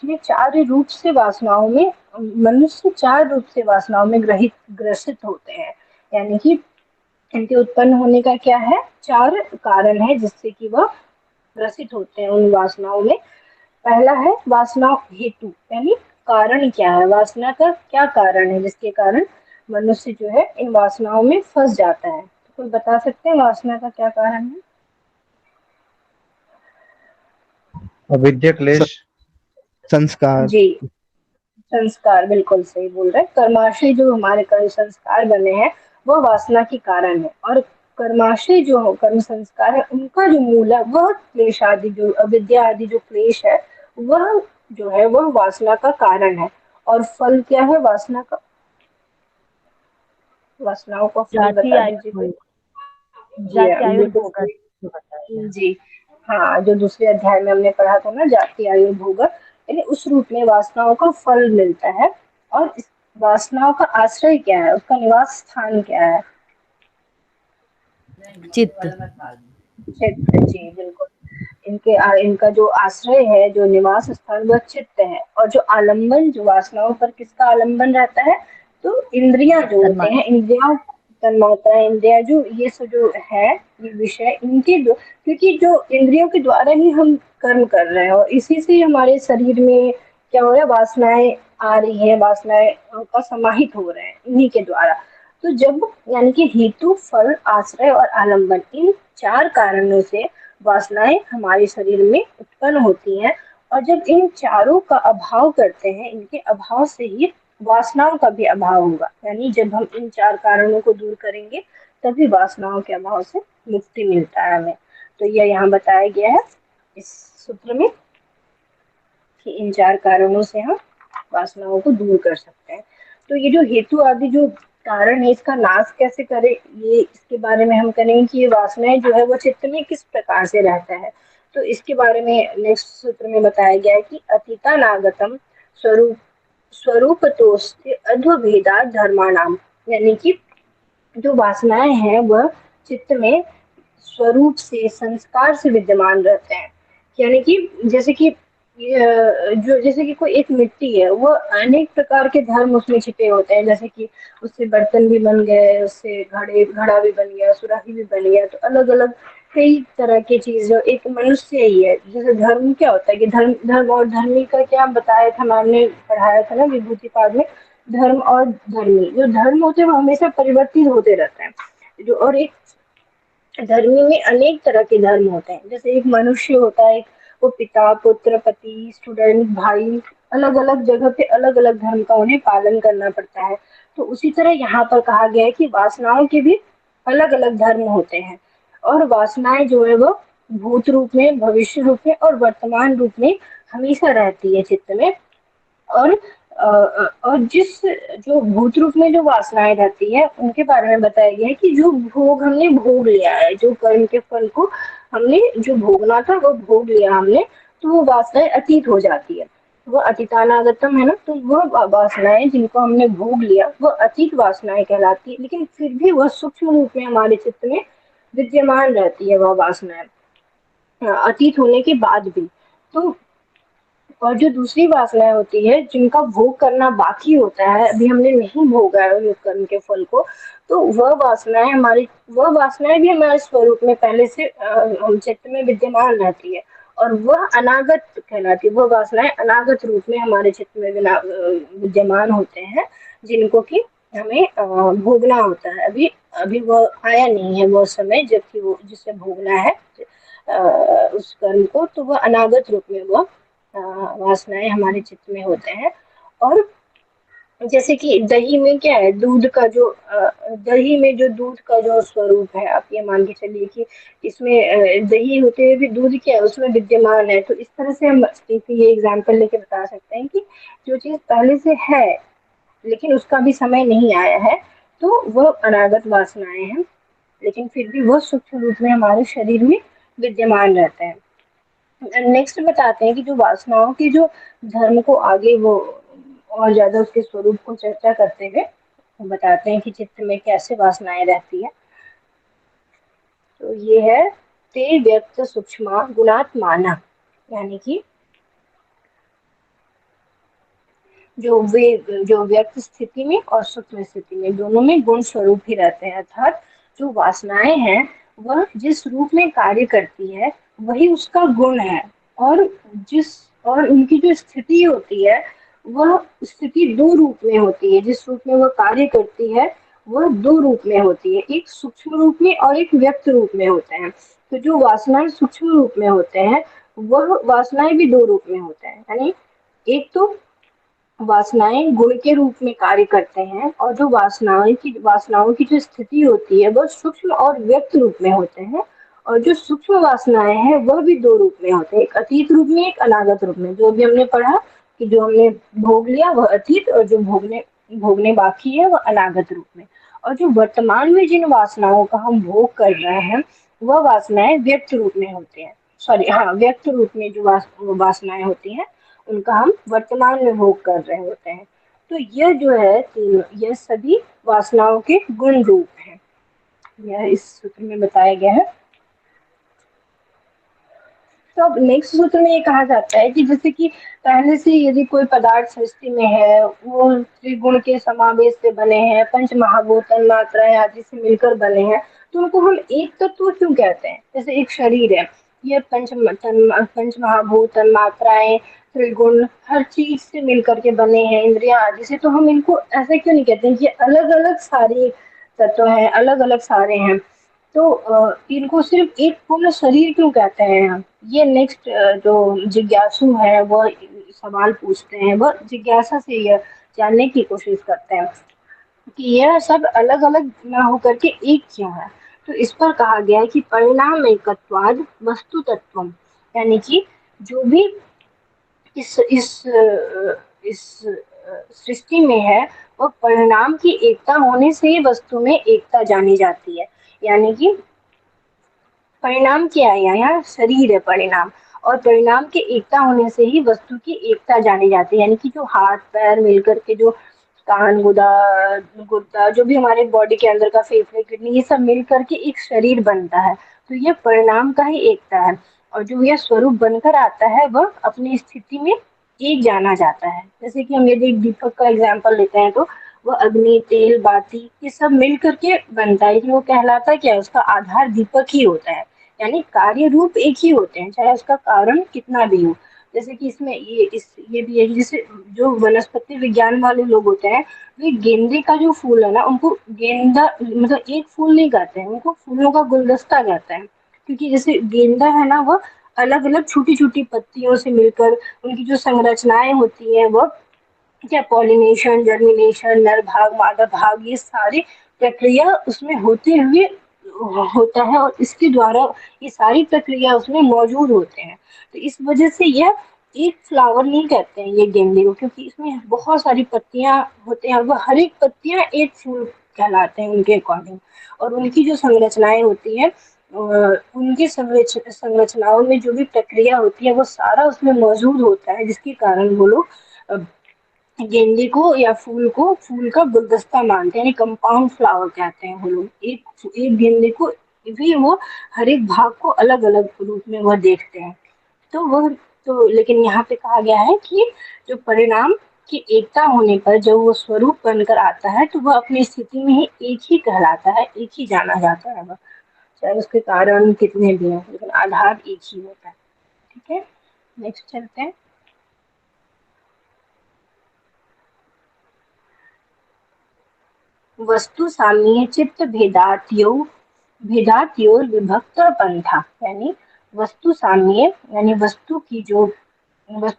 में चार रूप से वासनाओं में, मनुष्य चार रूप से वासनाओं में ग्रसित होते हैं। यानी कि इनके उत्पन्न होने का क्या है, चार कारण है जिससे कि वह ग्रसित होते हैं उन वासनाओं में। पहला है वासना हेतु, यानी कारण क्या है, वासना का क्या कारण है जिसके कारण मनुष्य जो है इन वासनाओं में फंस जाता है। तो कोई बता सकते हैं वासना का क्या कारण है? अविद्या क्लेश। संस्कार। जी, संस्कार, बिल्कुल सही बोल रहे हैं। कर्माशय जो हमारे कर्म संस्कार बने हैं वह वासना के कारण है, और कर्माशय जो कर्म संस्कार है उनका जो मूल है वह क्लेश आदि, जो अविद्या आदि जो क्लेश है, वह जो है वह वासना का कारण है। और फल क्या है वासना का, वासनाओं का फल जाति बता दीजिए आयु कोई। जी जाति आयु बिल्कुल भोग जो बताया गया। जी। हाँ, जो दूसरे अध्याय में हमने पढ़ा था ना, जाति आयु भोग, यानी उस रूप में वासनाओं का फल मिलता है। और इस वासनाओं का आश्रय क्या है, उसका निवास स्थान क्या है? चित्त। चित्त, जी बिल्कुल। इनका जो आश्रय है, जो निवास स्थान, वह चित्त है। और जो आलंबन, जो वासनाओं पर किसका आलंबन रहता है, तो इंद्रियां जो होते हैं, इंद्रियां, तन्मात्रा, इंद्रिया, जो ये सब जो है, ये विषय इनके जो, क्योंकि जो इंद्रियों के द्वारा ही हम कर्म कर रहे हैं और इसी से हमारे शरीर में क्या हो रहा है, वासनाएं आ रही है, वासनाएं का समाहित हो रहे हैं इन्हीं के द्वारा। तो जब, यानी कि हेतु, फल, आश्रय और आलंबन, इन चार कारणों से वासनाएं हमारे शरीर में उत्पन्न होती हैं। और जब इन चारों का अभाव करते हैं, इनके अभाव से ही वासनाओं का भी अभाव होगा। यानी जब हम इन चार कारणों को दूर करेंगे तभी वासनाओं के अभाव से मुक्ति मिलता है हमें। तो यह यहाँ बताया गया है इस सूत्र में कि इन चार कारणों से हम वासनाओं को दूर कर सकते हैं। तो ये जो हेतु आदि जो कारण है, इसका नाश कैसे करे, ये इसके बारे में हम करेंगे कि ये वासनाएं जो है वो चित्त में किस प्रकार से रहता है। तो इसके बारे में नेक्स्ट सूत्र में बताया गया है कि अतीतानागतम स्वरूप स्वरूपतोस्ते अद्वभेदा धर्माणाम, यानी कि जो वासनाएं हैं वह चित्त में स्वरूप से, संस्कार से विद्यमान रहते हैं। यानी कि जैसे कि जो जैसे कि कोई एक मिट्टी है, वो अनेक प्रकार के धर्म उसमें छिपे होते हैं। जैसे कि उससे बर्तन भी बन गए, उससे घड़ा भी बन गया, सुराही भी बन गया। तो अलग अलग कई तरह की चीज जो एक मनुष्य ही है। जैसे धर्म क्या होता है कि धर्म धर्म और धर्मी का क्या बताया था, हमने पढ़ाया था ना विभूति पाठ में। धर्म और धर्मी, जो धर्म होते हैं वो हमेशा परिवर्तित होते रहते हैं। जो और एक धर्मी में अनेक तरह के धर्म होते हैं। जैसे एक मनुष्य होता है, वो पिता, पुत्र, पति, स्टूडेंट, भाई, अलग अलग जगह पे अलग अलग धर्म का उन्हें पालन करना पड़ता है। तो उसी तरह यहाँ पर कहा गया है कि वासनाओं के भी अलग अलग धर्म होते हैं। और वासनाएं जो है वो भूत रूप में, भविष्य रूप में और वर्तमान रूप में हमेशा रहती है चित्त में। और और जिस जो भूत रूप में जो वासनाएं रहती है, उनके बारे में बताया गया है कि जो भोग हमने भोग लिया है, जो कर्म के फल को हमने जो भोगना था वो भोग लिया हमने, तो वो वासनाएं अतीत हो जाती है। वो अतीतानागतम है ना, तो वो वासनाएं जिनको हमने भोग लिया वो अतीत वासनाएं कहलाती है। लेकिन फिर भी वह सूक्ष्म रूप में हमारे चित्त में विद्यमान रहती है, वह वासनाएं अतीत होने के बाद भी। तो और जो दूसरी वासनाएं होती है जिनका भोग करना बाकी होता है, अभी हमने नहीं भोगा है उस कर्म के फल को, तो वह वासनाएं भी हमारे स्वरूप में पहले से हम चित्त में विद्यमान रहती है। और वह अनागत कहलाती है। वह वासनाएं अनागत रूप में हमारे चित्त में विद्यमान होते हैं, जिनको कि हमें भोगना होता है। अभी अभी वह आया नहीं है वो समय जबकि वो जिसे भोगना है उस कर्म को, तो वह अनागत रूप में वह वासनाएं हमारे चित्त में होते हैं। और जैसे कि दही में क्या है, दूध का जो दही में जो दूध का जो स्वरूप है, आप ये मान के चलिए कि इसमें दही होते हुए भी दूध क्या है उसमें विद्यमान है। तो इस तरह से हम ये एग्जाम्पल लेके बता सकते हैं कि जो चीज पहले से है लेकिन उसका भी समय नहीं आया है, तो वह अनागत वासनाएं हैं। लेकिन फिर भी वह सूक्ष्म रूप में हमारे शरीर में विद्यमान रहते हैं। नेक्स्ट बताते हैं कि जो वासनाओं के जो धर्म को आगे वो और ज्यादा उसके स्वरूप को चर्चा करते हुए बताते हैं कि चित्त में कैसे वासनाएं रहती है। तो ये है ते व्यक्त सूक्ष्म गुणात्माना, यानी कि जो व्यक्त स्थिति में और सूक्ष्म स्थिति में दोनों में गुण स्वरूप ही रहते हैं। अर्थात जो वासनाएं हैं वह जिस रूप में कार्य करती है वही उसका गुण है। और जिस और उनकी जो स्थिति होती है वह स्थिति दो रूप में होती है। जिस रूप में वह कार्य करती है वह दो रूप में होती है, एक सूक्ष्म रूप में और एक व्यक्त रूप में होते हैं। तो जो वासनाएं सूक्ष्म रूप में होते हैं वह वासनाएं भी दो रूप में होते हैं। यानी एक तो वासनाएं गुण के रूप में कार्य करते हैं, और जो वासनाओं की जो स्थिति होती है वह सूक्ष्म और व्यक्त रूप में होते हैं। और जो सूक्ष्म वासनाएं हैं वह भी दो रूप में होते हैं, एक अतीत रूप में, एक अनागत रूप में। जो भी हमने पढ़ा कि जो हमने भोग लिया वह अतीत, और जो भोगने बाकी है वह अनागत रूप में। और जो वर्तमान में जिन वासनाओं का हम भोग कर रहे हैं वह वासनाएं व्यक्त रूप में होती हैं। सॉरी, हाँ, व्यक्त रूप में जो वासनाएं होती हैं उनका हम वर्तमान में भोग कर रहे होते हैं। तो यह जो है तीनों, यह सभी वासनाओं के गुण रूप हैं। यह इस सूत्र में बताया गया है। तो अब नेक्स्ट सूत्र में ये कहा जाता है कि जैसे कि पहले से यदि कोई पदार्थ सृष्टि में है, वो त्रिगुण के समावेश से बने हैं, पंच महाभूत तन्मात्राएं आदि से मिलकर बने हैं, तो उनको हम एक तत्व क्यों कहते हैं। जैसे एक शरीर है, ये पंच महाभूत तन्मात्राएं त्रिगुण हर चीज से मिलकर के बने हैं, इंद्रिया आदि से, तो हम इनको ऐसा क्यों नहीं कहते हैं कि अलग अलग सारे तत्व हैं, अलग अलग सारे हैं। तो इनको सिर्फ एक पूर्ण शरीर क्यों कहते हैं हम। ये नेक्स्ट जो जिज्ञासु है वह सवाल पूछते हैं, वह जिज्ञासा से यह जानने की कोशिश करते हैं कि यह सब अलग अलग ना होकर के एक क्यों है। तो इस पर कहा गया है कि परिणाम एकत्वाद वस्तु तत्वम, यानी कि जो भी इस सृष्टि में है और परिणाम की एकता होने से ही वस्तु में एकता जानी जाती है। यानी कि परिणाम क्या है, यहाँ शरीर है परिणाम, और परिणाम के एकता होने से ही वस्तु की एकता जानी जाती है। यानी कि जो हाथ पैर मिलकर के, जो कान गुर्दा जो भी हमारे बॉडी के अंदर का फेफड़े किडनी ये सब मिल करके एक शरीर बनता है, तो ये परिणाम का ही एकता है। और जो यह स्वरूप बनकर आता है वह अपनी स्थिति में एक जाना जाता है। जैसे कि हम यदि एक दीपक का एग्जाम्पल लेते हैं तो वह अग्नि तेल बाती ये सब मिल करके बनता है, लेकिन वो कहलाता क्या है, उसका आधार दीपक ही होता है। यानी कार्य रूप एक ही होते हैं, चाहे उसका कारण कितना भी हो। जैसे कि इसमें ये भी है कि जैसे जो वनस्पति विज्ञान वाले लोग होते हैं, वे गेंदे का जो फूल है ना, उनको गेंदा मतलब एक फूल नहीं कहते हैं, उनको फूलों का गुलदस्ता कहते हैं। क्योंकि जैसे गेंदा है ना, वह अलग अलग छोटी छोटी पत्तियों से मिलकर उनकी जो संरचनाएं होती हैं वह क्या, पॉलिनेशन जर्मिनेशन नर भाग मादा भाग ये सारी प्रक्रिया उसमें होते हुए होता है, और इसके द्वारा ये सारी प्रक्रिया उसमें मौजूद होते हैं। तो इस वजह से यह एक फ्लावर नहीं कहते हैं ये गेंदे को, क्योंकि इसमें बहुत सारी पत्तियां होते हैं और वह हर एक पत्तियां एक फूल कहलाते हैं उनके अकॉर्डिंग। और उनकी जो संरचनाएं होती हैं, उनकी संरचनाओं में जो भी प्रक्रिया होती है वो सारा उसमें मौजूद होता है, जिसके कारण वो लोग गेंदे को या फूल का गुलदस्ता मानते हैं, यानी कंपाउंड फ्लावर कहते हैं वो लोग। एक एक गेंदे को भी वो हर एक भाग को अलग अलग रूप में वह देखते हैं। तो वह तो लेकिन यहाँ पे कहा गया है कि जो परिणाम की एकता होने पर जब वो स्वरूप बनकर आता है तो वह अपनी स्थिति में ही एक ही कहलाता है, एक ही जाना जाता है वह, चाहे उसके कारण कितने भी हों, लेकिन आधार एक ही होता है। ठीक है, नेक्स्ट चलते हैं। वस्तु साम्य चित्त भेदात्योर विभक्त पंथा। यानी वस्तु साम्य यानी वस्तु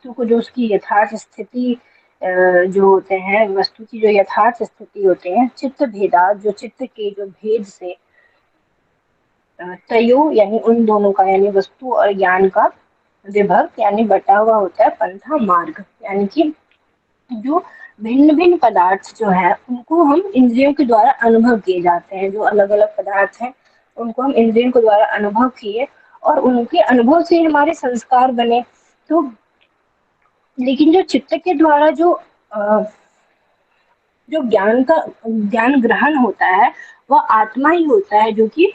को जो उसकी यथार्थ स्थिति जो होते हैं, वस्तु की जो यथार्थ स्थिति होते हैं, चित्त भेदा जो चित्त के जो भेद से, तयो यानी उन दोनों का, यानी वस्तु और ज्ञान का, विभक्त यानी बटा हुआ होता है, पंथा मार्ग। यानी कि जो भिन्न भिन्न पदार्थ जो है उनको हम इंद्रियों के द्वारा अनुभव किए जाते हैं, जो अलग अलग पदार्थ हैं उनको हम इंद्रियों के द्वारा अनुभव किए और उनके अनुभव से हमारे संस्कार बने। तो लेकिन जो चित्त के द्वारा जो ज्ञान ग्रहण होता है वह आत्मा ही होता है, जो कि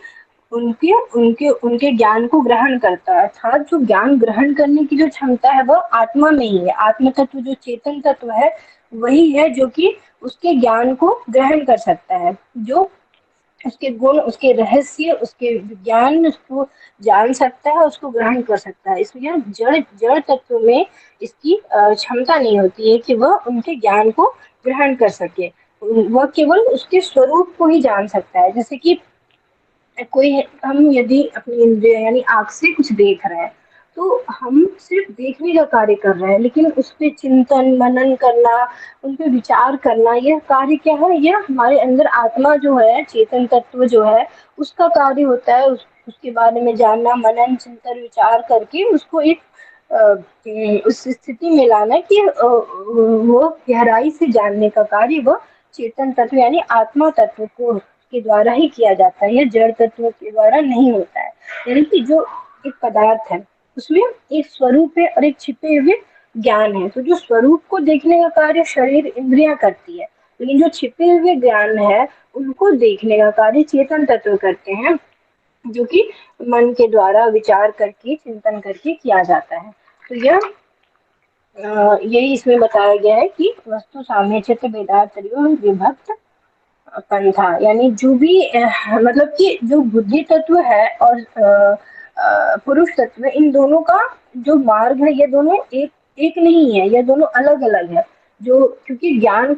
उनके उनके उनके ज्ञान को ग्रहण करता है। अर्थात जो ज्ञान ग्रहण करने की जो क्षमता है वह आत्मा में ही है। आत्म तत्व जो चेतन तत्व है वही है जो कि उसके ज्ञान को ग्रहण कर सकता है, जो उसके गुण उसके रहस्य उसके विज्ञान उसको जान सकता है, उसको ग्रहण कर सकता है। इसलिए जड़ जड़ तत्व में इसकी क्षमता नहीं होती है कि वह उनके ज्ञान को ग्रहण कर सके। वह केवल उसके स्वरूप को ही जान सकता है। जैसे कि कोई हम यदि अपनी इंद्रिय यानी आँख से कुछ देख रहे हैं तो हम सिर्फ देखने का कार्य कर रहे हैं, लेकिन उस पे चिंतन मनन करना, उन पे विचार करना, यह कार्य क्या है, यह हमारे अंदर आत्मा जो है, चेतन तत्व जो है उसका कार्य होता है। उसके बारे में जानना, मनन चिंतन विचार करके उसको एक उस स्थिति में लाना कि वो गहराई से जानने का कार्य वह चेतन तत्व यानी आत्मा तत्व को के द्वारा ही किया जाता है, यह जड़ तत्व के द्वारा नहीं होता है। यानी कि जो एक पदार्थ है उसमें एक स्वरूप है और एक छिपे हुए ज्ञान है। तो जो स्वरूप को देखने का कार्य शरीर इंद्रियां करती है, लेकिन जो छिपे हुए ज्ञान है उनको देखने का कार्य चेतन तत्व करते हैं, जो कि मन के द्वारा विचार करके चिंतन करके किया जाता है। तो यही इसमें बताया गया है कि वस्तु साम्य चित्त भेदात विभक्त पंथा। यानी जो भी मतलब कि जो बुद्धि तत्व है और पुरुष तत्व, इन दोनों का जो मार्ग है ये दोनों एक एक नहीं है, ये दोनों अलग अलग है। जो क्योंकि ज्ञान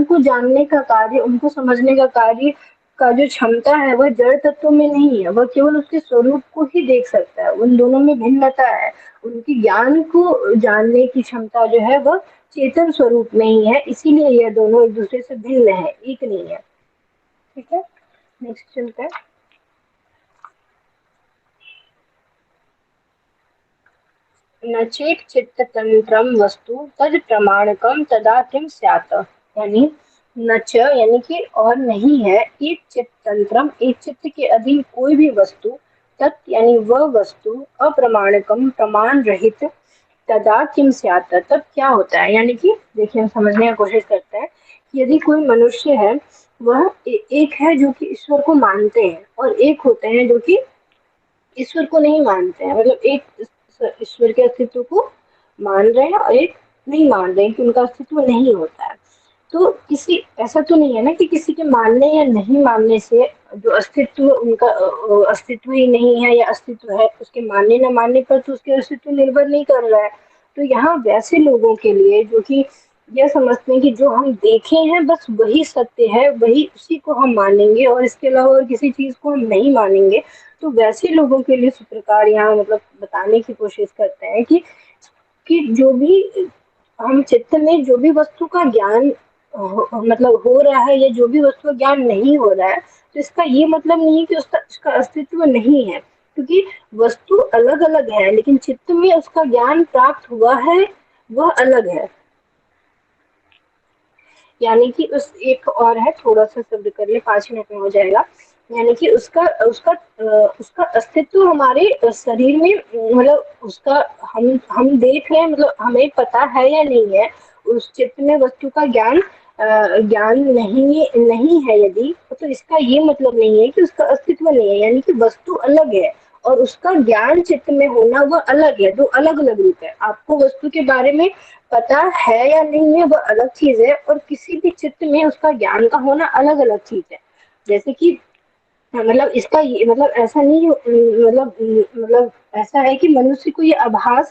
को जानने का कार्य, उनको समझने का कार्य का जो क्षमता है वह जड़ तत्व में नहीं है, वह केवल उसके स्वरूप को ही देख सकता है। उन दोनों में भिन्नता है। उनकी ज्ञान को जानने की क्षमता जो है वह चेतन स्वरूप में ही है, इसीलिए यह दोनों एक दूसरे से भिन्न है, एक नहीं है। ठीक है, नेक्स्ट चलते हैं। न चेत चित्त तंत्रम वस्तु तद प्रमाणकम तदा किम स्यात्। यानी न च यानी कि और नहीं है, एक चित्तंत्रम एक चित्त के अधीन कोई भी वस्तु, तत् यानी वह वस्तु, अप्रमाणकम प्रमाण रहित, तदा किम स्यात् तब क्या होता है। यानी कि देखिए हम समझने की कोशिश करते हैं कि यदि कोई मनुष्य है, वह एक है जो कि ईश्वर को मानते हैं, और एक होते हैं जो कि ईश्वर को नहीं मानते हैं, मतलब एक ईश्वर के अस्तित्व को मान रहे हैं और एक नहीं मान रहे हैं कि उनका अस्तित्व नहीं होता है। तो किसी ऐसा तो नहीं है ना कि किसी के मानने या नहीं मानने से जो अस्तित्व उनका अस्तित्व ही नहीं है या अस्तित्व है, उसके मानने न मानने पर तो उसके अस्तित्व निर्भर नहीं कर रहा है। तो यहाँ वैसे लोगों के लिए जो कि यह समझते हैं कि जो हम देखे हैं बस वही सत्य है, वही उसी को हम मानेंगे और इसके अलावा और किसी चीज को हम नहीं मानेंगे, तो वैसे लोगों के लिए सूत्रकार यहाँ मतलब बताने की कोशिश करते हैं कि जो भी हम चित्त में जो भी वस्तु का ज्ञान मतलब हो रहा है या जो भी वस्तु का ज्ञान नहीं हो रहा है, तो इसका ये मतलब नहीं है कि उसका अस्तित्व नहीं है, क्योंकि वस्तु अलग अलग है लेकिन चित्त में उसका ज्ञान प्राप्त हुआ है, वह अलग है। यानी कि उस एक और है, थोड़ा सा शब्द कर ले, 5 मिनट में हो जाएगा। यानी कि उसका उसका उसका अस्तित्व हमारे शरीर में, मतलब उसका हम देख रहे हैं, मतलब हमें पता है या नहीं है, उस चित्त में वस्तु का ज्ञान नहीं नहीं है यदि, तो इसका ये मतलब नहीं है कि उसका अस्तित्व नहीं है। यानी कि वस्तु अलग है और उसका ज्ञान चित्त में होना वह अलग है, दो अलग अलग रूप है। आपको वस्तु के बारे में पता है या नहीं है वह अलग चीज है, और किसी भी चित्त में उसका ज्ञान का होना अलग अलग चीज है। जैसे कि मतलब इसका ये मतलब ऐसा नहीं मतलब ऐसा है कि मनुष्य को ये आभास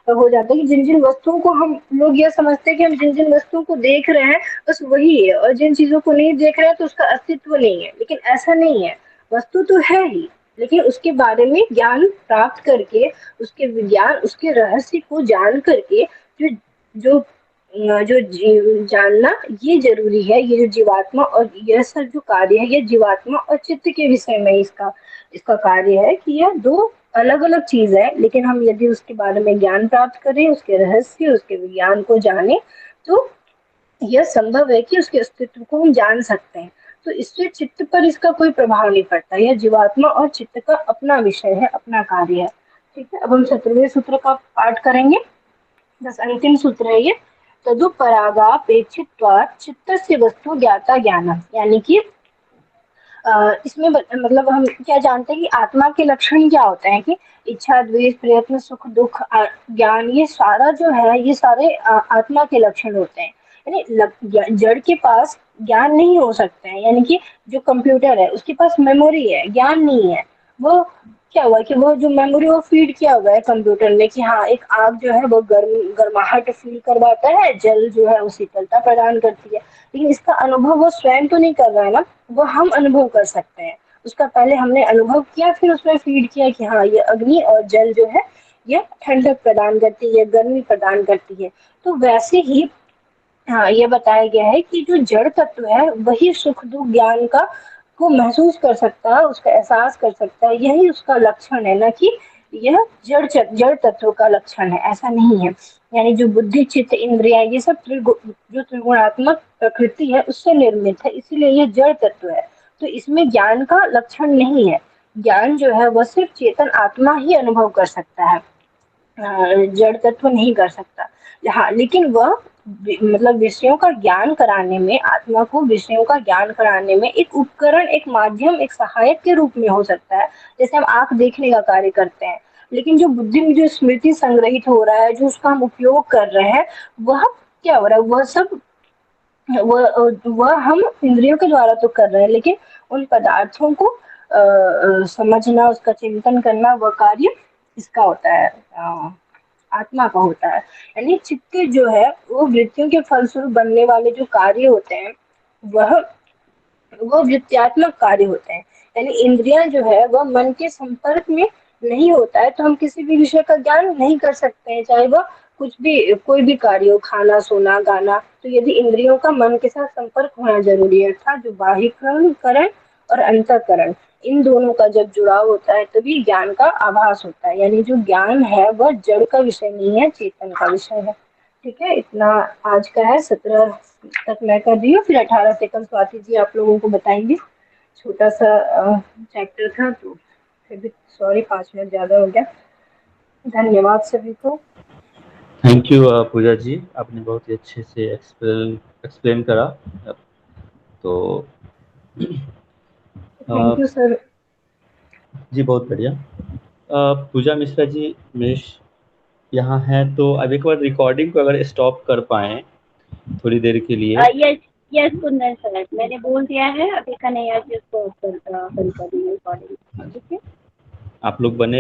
हो जाता है कि जिन जिन वस्तुओं को हम लोग ये समझते हैं कि हम जिन जिन वस्तुओं को देख रहे हैं बस वही है, और जिन चीजों को नहीं देख रहे हैं तो उसका अस्तित्व नहीं है, लेकिन ऐसा नहीं है। वस्तु तो है ही, लेकिन उसके बारे में ज्ञान प्राप्त करके, उसके विज्ञान उसके रहस्य को जान करके जो जो जानना ये जरूरी है। ये जो जीवात्मा और यह सब जो कार्य है, ये जीवात्मा और चित्त के विषय में इसका इसका कार्य है कि यह दो अलग अलग चीज है, लेकिन हम यदि उसके बारे में ज्ञान प्राप्त करें, उसके रहस्य उसके विज्ञान को जाने, तो यह संभव है कि उसके अस्तित्व को हम जान सकते हैं। तो इससे चित्त पर इसका कोई प्रभाव नहीं पड़ता। यह जीवात्मा और चित्त का अपना विषय है, अपना कार्य है। ठीक है, अब हम 17वें सूत्र का पाठ करेंगे। बस अंतिम सूत्र है ये। तदुपरागापेक्षित्वात् चित्तस्य वस्तु ज्ञाता ज्ञानम। यानी कि इसमें मतलब हम क्या जानते हैं कि आत्मा के लक्षण क्या होते हैं कि इच्छा, द्वेष, प्रयत्न, सुख, दुख, ज्ञान, ये सारा जो है ये सारे आत्मा के लक्षण होते हैं। यानी जड़ के पास ज्ञान नहीं हो सकते हैं। यानी कि जो कंप्यूटर है उसके पास मेमोरी है, ज्ञान नहीं है। वो क्या हुआ कि वो जो मेमोरी वो फीड किया हुआ है कंप्यूटर में कि हाँ एक आग जो है वो गर्माहट फील करवाता है, जल जो है वो शीतलता प्रदान करती है, लेकिन इसका अनुभव वो स्वयं तो नहीं कर रहा है ना, वो हम अनुभव कर सकते हैं। उसका पहले हमने अनुभव किया, फिर उसमें फीड किया कि हाँ ये अग्नि और जल जो है ये ठंडक प्रदान करती है, गर्मी प्रदान करती है। तो वैसे ही हाँ ये बताया गया है कि जो जड़ तत्व है वही सुख दुख ज्ञान का को महसूस कर सकता है, उसका एहसास कर सकता है, यही उसका लक्षण है, ना कि यह जड़ तत्व का लक्षण है, ऐसा नहीं है। यानी जो बुद्धि चित्त इंद्रिया ये सब जो त्रिगुणात्मक प्रकृति है उससे निर्मित है, इसीलिए यह जड़ तत्व है। तो इसमें ज्ञान का लक्षण नहीं है। ज्ञान जो है वह सिर्फ चेतन आत्मा ही अनुभव कर सकता है, जड़ तत्व नहीं कर सकता। हाँ लेकिन वह मतलब विषयों का ज्ञान कराने में, आत्मा को विषयों का ज्ञान कराने में एक उपकरण, एक माध्यम, एक सहायक के रूप में हो सकता है। जैसे हम आंख देखने का कार्य करते हैं, लेकिन जो बुद्धि में जो स्मृति संग्रहित हो रहा है, जो उसका हम उपयोग कर रहे हैं, वह क्या हो रहा है, वह सब वह हम इंद्रियों के द्वारा तो कर रहे हैं, लेकिन उन पदार्थों को समझना, उसका चिंतन करना, वह कार्य इसका होता है, आत्मा का होता है। यानी चित्त जो है वो वृत्तियों के फलस्वरूप बनने वाले जो कार्य होते हैं वह वो वृत्त्यात्मक कार्य होते हैं। यानी इंद्रियां जो है वह मन के संपर्क में नहीं होता है तो हम किसी भी विषय का ज्ञान नहीं कर सकते हैं, चाहे वह कुछ भी कोई भी कार्य हो, खाना सोना गाना। तो यदि इंद्रियों का मन के साथ संपर्क होना जरूरी है, अर्थात जो बाह्यकरण करण और अंतःकरण इन दोनों का जब जुड़ाव होता है तभी ज्ञान का आभास होता है। यानी जो ज्ञान है वह जड़ का विषय नहीं है, चेतन का विषय है। ठीक है, इतना आज का है। 17 तक मैं कर रही हूँ, फिर 18 से कल स्वाति जी आप लोगों को बताएंगे। छोटा सा चैप्टर था तो फिर भी सॉरी 5 मिनट ज़्यादा हो गया। धन्यवाद सभी को। थैंक यू पूजा जी, आपने बहुत ही अच्छे से एक्सप्लेन करा। तो थैंक यू सर। जी बहुत बढ़िया। पूजा मिश्रा जी मिश यहाँ हैं, तो अब एक बार रिकॉर्डिंग को अगर स्टॉप कर पाएँ थोड़ी देर के लिए। यस यस कुंदन सर, मैंने बोल दिया है, अभी कन्हैया जी उसको बंद कर दी रिकॉर्डिंग। ठीक है, आप लोग बने